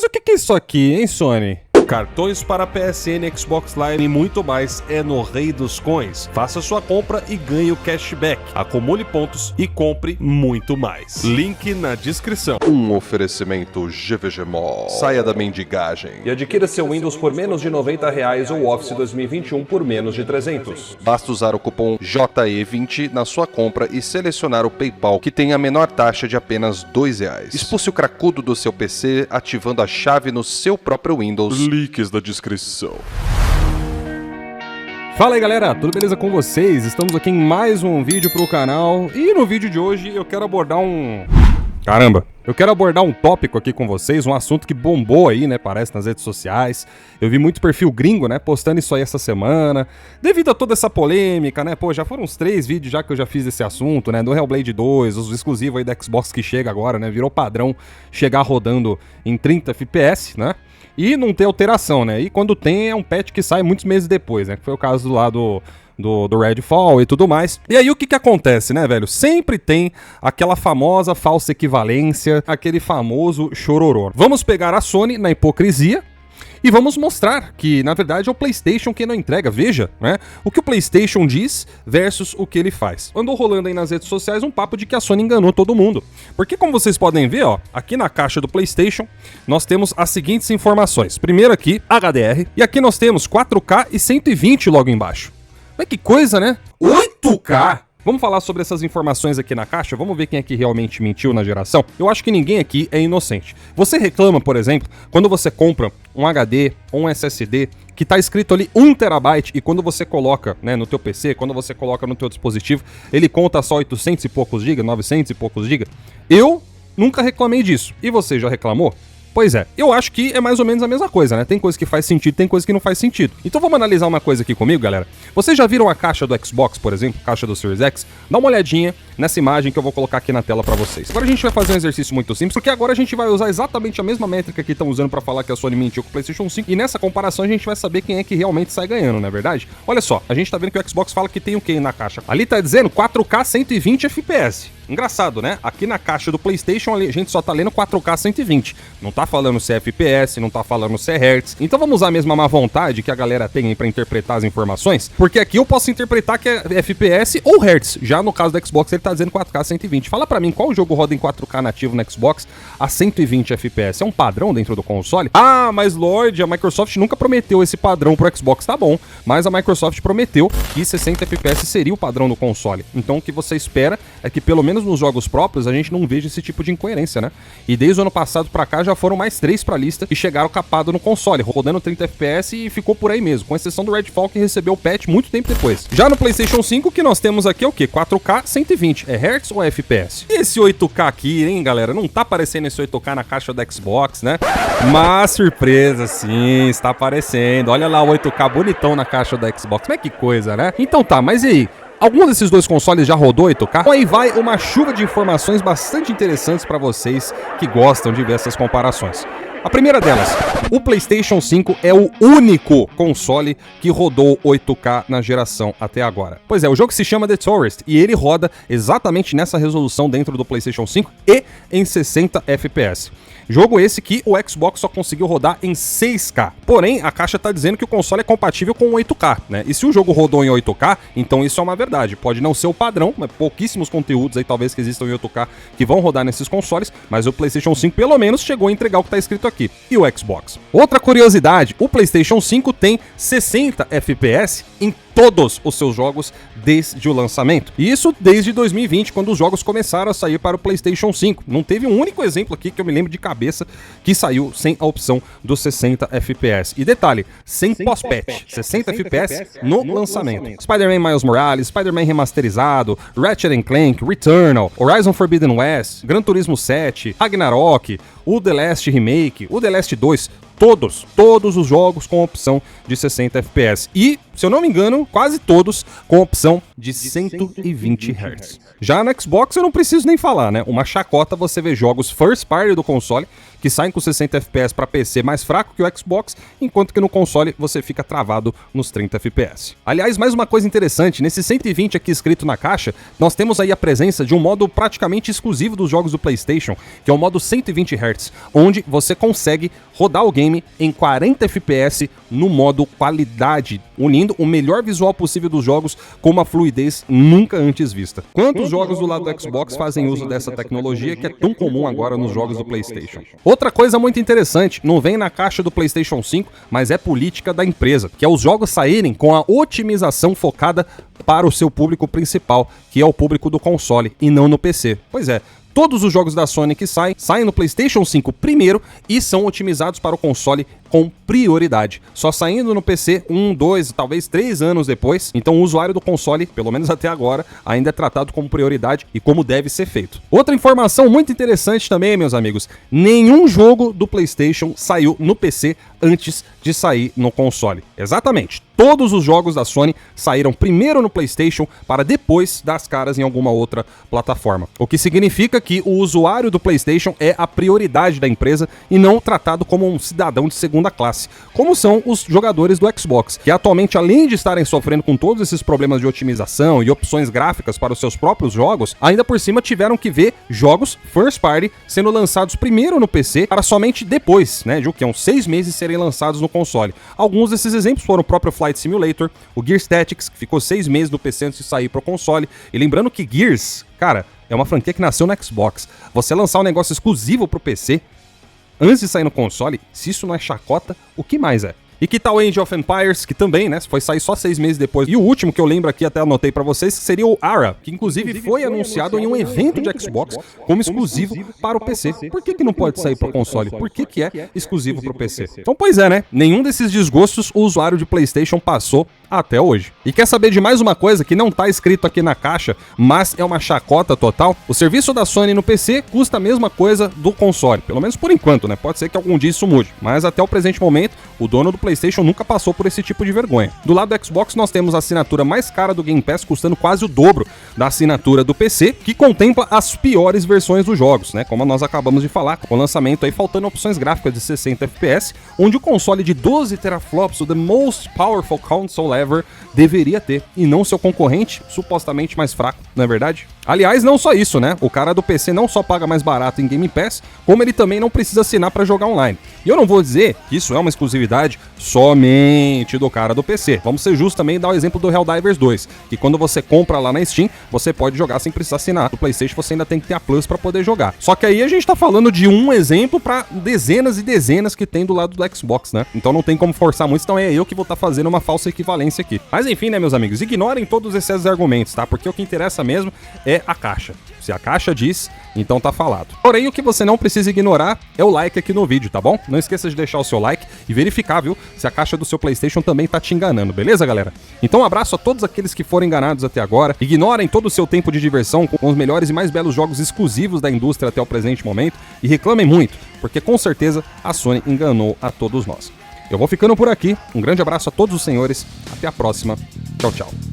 o que é isso aqui, hein, Sony? Cartões para PSN, Xbox Live e muito mais é no Rei dos Coins. Faça sua compra e ganhe o cashback. Acumule pontos e compre muito mais. Link na descrição. Um oferecimento GVG Mall. Saia da mendigagem E adquira seu Windows por menos de R$90 ou Office 2021 por menos de 300. Basta usar o cupom JE20 na sua compra e selecionar o PayPal, que tem a menor taxa de apenas R$2. Expulse o cracudo do seu PC ativando a chave no seu próprio Windows. Links da descrição. Fala aí, galera, tudo beleza com vocês? Estamos aqui em mais um vídeo pro canal e no vídeo de hoje eu quero abordar Eu quero abordar um tópico aqui com vocês, um assunto que bombou aí, né, parece nas redes sociais. Eu vi muito perfil gringo, né, postando isso aí essa semana. Devido a toda essa polêmica, né, já foram uns 3 vídeos já que eu já fiz esse assunto, né, do Hellblade 2, os exclusivos aí da Xbox que chega agora, né, virou padrão chegar rodando em 30 FPS, né. E não ter alteração, né? E quando tem, é um patch que sai muitos meses depois, né? Que foi o caso lá do Redfall e tudo mais. E aí o que acontece, né, velho? Sempre tem aquela famosa falsa equivalência, aquele famoso chororô. Vamos pegar a Sony na hipocrisia e vamos mostrar que, na verdade, é o PlayStation que não entrega. Veja, né? O que o PlayStation diz versus o que ele faz. Andou rolando aí nas redes sociais um papo de que a Sony enganou todo mundo. Porque, como vocês podem ver, ó, aqui na caixa do PlayStation, nós temos as seguintes informações. Primeiro aqui, HDR. E aqui nós temos 4K e 120 logo embaixo. Mas que coisa, né? 8K! Vamos falar sobre essas informações aqui na caixa? Vamos ver quem é que realmente mentiu na geração? Eu acho que ninguém aqui é inocente. Você reclama, por exemplo, quando você compra um HD ou um SSD que tá escrito ali 1 TB e quando você coloca, né, no teu PC, quando você coloca no teu dispositivo, ele conta só 800 e poucos GB, 900 e poucos GB. Eu nunca reclamei disso. E você já reclamou? Pois é, eu acho que é mais ou menos a mesma coisa, né? Tem coisa que faz sentido, tem coisa que não faz sentido. Então vamos analisar uma coisa aqui comigo, galera. Vocês já viram a caixa do Xbox, por exemplo, caixa do Series X? Dá uma olhadinha nessa imagem que eu vou colocar aqui na tela pra vocês. Agora a gente vai fazer um exercício muito simples, porque agora a gente vai usar exatamente a mesma métrica que estão usando pra falar que a Sony mentiu com o PlayStation 5, e nessa comparação a gente vai saber quem é que realmente sai ganhando, não é verdade? Olha só, a gente tá vendo que o Xbox fala que tem o que na caixa? Ali tá dizendo 4K 120 FPS. Engraçado, né? Aqui na caixa do PlayStation a gente só tá lendo 4K 120. Não tá falando se é FPS, não tá falando se é Hertz. Então vamos usar a mesma má vontade que a galera tem aí pra interpretar as informações, porque aqui eu posso interpretar que é FPS ou Hertz. Já no caso do Xbox ele tá dizendo 4K 120. Fala pra mim, qual jogo roda em 4K nativo no Xbox a 120 FPS? É um padrão dentro do console? Ah, mas Lorde, a Microsoft nunca prometeu esse padrão pro Xbox, tá bom. Mas a Microsoft prometeu que 60 FPS seria o padrão do console. Então o que você espera é que pelo menos nos jogos próprios a gente não veja esse tipo de incoerência, né? E desde o ano passado pra cá já foram mais 3 pra lista e chegaram capado no console, rodando 30 FPS e ficou por aí mesmo, com exceção do Redfall que recebeu o patch muito tempo depois. Já no PlayStation 5 o que nós temos aqui é o quê? 4K 120. É Hertz ou é FPS? E esse 8K aqui, hein, galera? Não tá aparecendo esse 8K na caixa do Xbox, né? Mas surpresa, sim, está aparecendo. Olha lá o 8K bonitão na caixa do Xbox. Mas que coisa, né? Então tá, mas e aí? Algum desses dois consoles já rodou 8K? Então aí vai uma chuva de informações bastante interessantes para vocês que gostam de ver essas comparações. A primeira delas, o PlayStation 5 é o único console que rodou 8K na geração até agora. Pois é, o jogo se chama The Tourist e ele roda exatamente nessa resolução dentro do PlayStation 5 e em 60 FPS. Jogo esse que o Xbox só conseguiu rodar em 6K. Porém, a caixa tá dizendo que o console é compatível com 8K, né? E se o jogo rodou em 8K, então isso é uma verdade. Pode não ser o padrão, mas pouquíssimos conteúdos aí talvez que existam em 8K que vão rodar nesses consoles, mas o PlayStation 5 pelo menos chegou a entregar o que tá escrito aqui. E o Xbox? Outra curiosidade, o PlayStation 5 tem 60 FPS em todos os seus jogos desde o lançamento. E isso desde 2020, quando os jogos começaram a sair para o PlayStation 5. Não teve um único exemplo aqui que eu me lembro de cabeça que saiu sem a opção dos 60 FPS. E detalhe, sem pós-patch, 60 FPS no lançamento. Spider-Man Miles Morales, Spider-Man remasterizado, Ratchet & Clank, Returnal, Horizon Forbidden West, Gran Turismo 7, Ragnarok, o The Last Remake, o The Last 2, todos os jogos com opção de 60 FPS. E, se eu não me engano, quase todos com opção de 120 Hz. Já no Xbox eu não preciso nem falar, né? Uma chacota você vê jogos first party do console que saem com 60 FPS para PC mais fraco que o Xbox, enquanto que no console você fica travado nos 30 FPS. Aliás, mais uma coisa interessante, nesse 120 aqui escrito na caixa, nós temos aí a presença de um modo praticamente exclusivo dos jogos do PlayStation, que é o modo 120 Hz, onde você consegue rodar o game em 40 FPS no modo qualidade, unindo o melhor visual possível dos jogos com uma fluidez nunca antes vista. Quantos jogos do lado do Xbox fazem uso dessa tecnologia que é tão comum agora nos jogos do PlayStation? Outra coisa muito interessante, não vem na caixa do PlayStation 5, mas é política da empresa, que é os jogos saírem com a otimização focada para o seu público principal, que é o público do console e não no PC. Pois é, todos os jogos da Sony que saem no PlayStation 5 primeiro e são otimizados para o console com prioridade. Só saindo no PC 1, 2, talvez 3 anos depois. Então o usuário do console, pelo menos até agora, ainda é tratado como prioridade e como deve ser feito. Outra informação muito interessante também, meus amigos, nenhum jogo do PlayStation saiu no PC antes de sair no console. Exatamente. Todos os jogos da Sony saíram primeiro no PlayStation para depois dar as caras em alguma outra plataforma. O que significa que o usuário do PlayStation é a prioridade da empresa e não tratado como um cidadão de segunda classe, como são os jogadores do Xbox, que atualmente, além de estarem sofrendo com todos esses problemas de otimização e opções gráficas para os seus próprios jogos, ainda por cima tiveram que ver jogos first party sendo lançados primeiro no PC para somente depois, né, de o que? Uns 6 meses serem lançados no console. Alguns desses exemplos foram o próprio Flight Simulator, o Gears Tactics, que ficou 6 meses no PC antes de sair para o console, e lembrando que Gears, cara, é uma franquia que nasceu no Xbox. Você lançar um negócio exclusivo pro PC antes de sair no console, se isso não é chacota, o que mais é? E que tal Age of Empires, que também, né, foi sair só 6 meses depois. E o último que eu lembro aqui, até anotei pra vocês, que seria o Ara, que inclusive foi anunciado em um evento de Xbox como exclusivo para o PC. Por que não pode sair pro console? Por que é exclusivo pro PC? Então, pois é, né? Nenhum desses desgostos o usuário de PlayStation passou até hoje. E quer saber de mais uma coisa que não tá escrito aqui na caixa, mas é uma chacota total? O serviço da Sony no PC custa a mesma coisa do console, pelo menos por enquanto, né? Pode ser que algum dia isso mude, mas até o presente momento, o dono do PlayStation nunca passou por esse tipo de vergonha. Do lado do Xbox, nós temos a assinatura mais cara do Game Pass, custando quase o dobro da assinatura do PC, que contempla as piores versões dos jogos, né? Como nós acabamos de falar, com o lançamento aí faltando opções gráficas de 60 FPS, onde o console de 12 teraflops, o The Most Powerful Console Ever, deveria ter, e não seu concorrente, supostamente mais fraco, não é verdade? Aliás, não só isso, né? O cara do PC não só paga mais barato em Game Pass, como ele também não precisa assinar para jogar online. E eu não vou dizer que isso é uma exclusividade somente do cara do PC. Vamos ser justos também e dar o exemplo do Helldivers 2, que quando você compra lá na Steam, você pode jogar sem precisar assinar. No PlayStation você ainda tem que ter a Plus para poder jogar. Só que aí a gente tá falando de um exemplo para dezenas e dezenas que tem do lado do Xbox, né? Então não tem como forçar muito, então é eu que vou estar fazendo uma falsa equivalência aqui. Mas enfim, né, meus amigos, ignorem todos esses argumentos, tá? Porque o que interessa mesmo é a caixa. Se a caixa diz, então tá falado. Porém, o que você não precisa ignorar é o like aqui no vídeo, tá bom? Não esqueça de deixar o seu like e verificar, viu, se a caixa do seu PlayStation também tá te enganando, beleza, galera? Então um abraço a todos aqueles que foram enganados até agora. Ignorem todo o seu tempo de diversão com os melhores e mais belos jogos exclusivos da indústria até o presente momento e reclamem muito, porque com certeza a Sony enganou a todos nós. Eu vou ficando por aqui. Um grande abraço a todos os senhores. Até a próxima. Tchau, tchau.